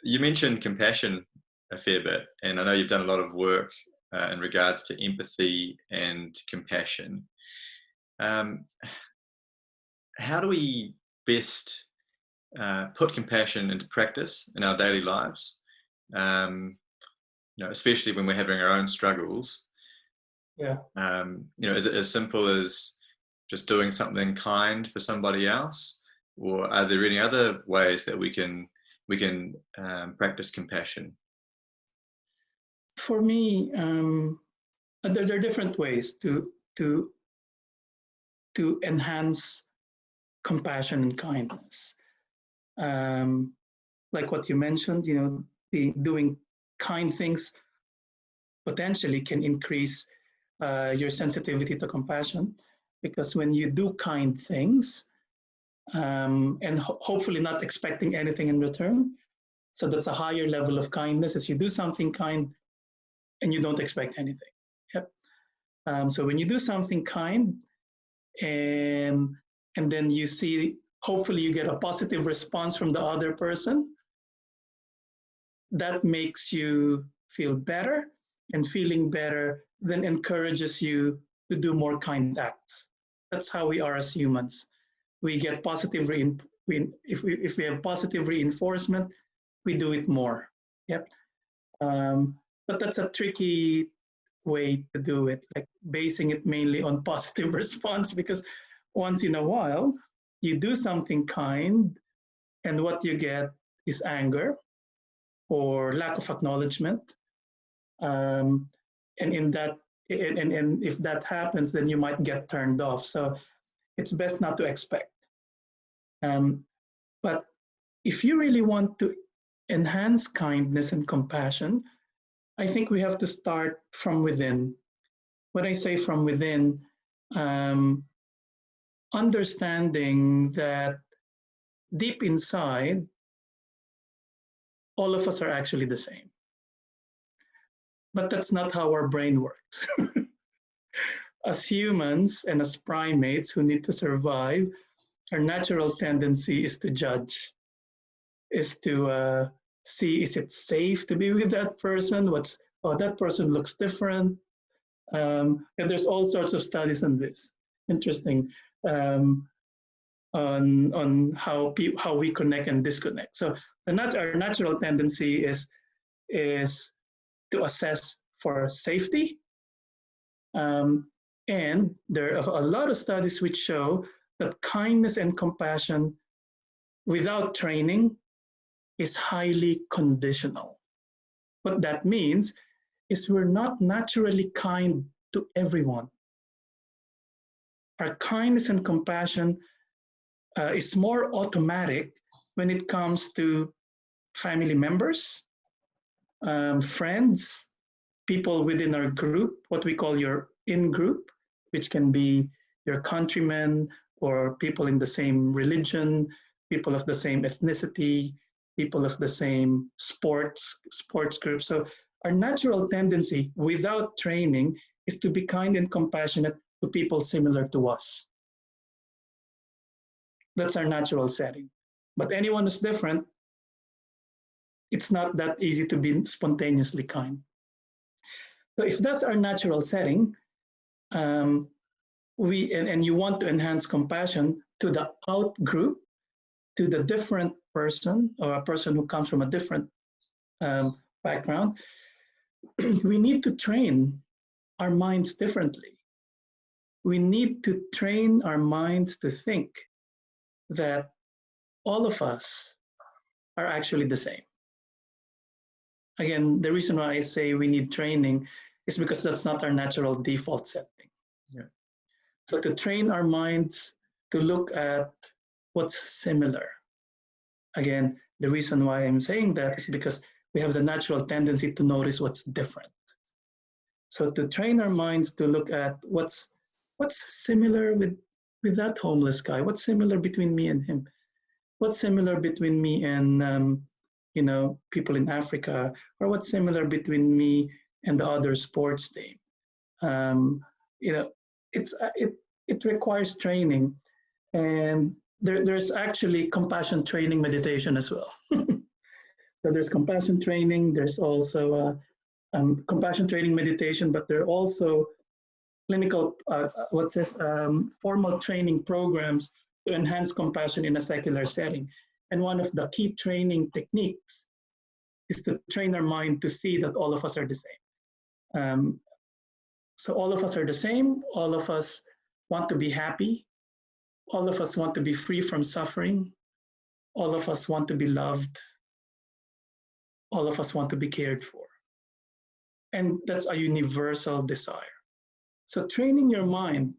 you mentioned compassion a fair bit, and I know you've done a lot of work in regards to empathy and compassion. Um, how do we best put compassion into practice in our daily lives? Um, especially when we're having our own struggles. Yeah. Is it as simple as just doing something kind for somebody else, or are there any other ways that we can practice compassion? For me, there are different ways to enhance compassion and kindness. Like what you mentioned, doing kind things potentially can increase your sensitivity to compassion, because when you do kind things, and hopefully not expecting anything in return, so that's a higher level of kindness, as you do something kind and you don't expect anything. Yep. So when you do something kind, and then you see, hopefully you get a positive response from the other person, that makes you feel better, and feeling better then encourages you to do more kind acts. That's how we are as humans. We get positive if we have positive reinforcement, we do it more. Yep. But that's a tricky way to do it, like basing it mainly on positive response, because once in a while you do something kind and what you get is anger or lack of acknowledgement. And in that, and if that happens, then you might get turned off. So it's best not to expect. But if you really want to enhance kindness and compassion, I think we have to start from within. When I say from within, understanding that deep inside, all of us are actually the same. But that's not how our brain works. As humans and as primates who need to survive, our natural tendency is to judge, is to see, is it safe to be with that person? That person looks different. And there's all sorts of studies on this. Interesting. On how we connect and disconnect. So our natural tendency is to assess for safety. And there are a lot of studies which show that kindness and compassion without training is highly conditional. What that means is we're not naturally kind to everyone. Our kindness and compassion is more automatic when it comes to family members, friends, people within our group, what we call your in-group, which can be your countrymen or people in the same religion, people of the same ethnicity, people of the same sports group. So our natural tendency without training is to be kind and compassionate to people similar to us. That's our natural setting. But anyone who's different, it's not that easy to be spontaneously kind. So if that's our natural setting, and you want to enhance compassion to the out group, to the different person or a person who comes from a different background, we need to train our minds differently. We need to train our minds to think that all of us are actually the same. Again, the reason why I say we need training is because that's not our natural default setting. Yeah. So to train our minds to look at what's similar. Again, the reason why I'm saying that is because we have the natural tendency to notice what's different. So to train our minds to look at what's similar with that homeless guy, what's similar between me and him, what's similar between me and people in Africa, or what's similar between me and the other sports team. It requires training, and there's actually compassion training meditation as well. So there's compassion training, there's also compassion training meditation, but there are also clinical, formal training programs to enhance compassion in a secular setting. And one of the key training techniques is to train our mind to see that all of us are the same. So all of us are the same, all of us want to be happy, all of us want to be free from suffering, all of us want to be loved, all of us want to be cared for. And that's a universal desire. So training your mind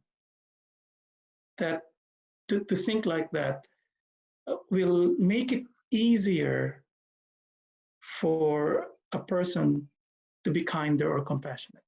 that to think like that will make it easier for a person to be kinder or compassionate.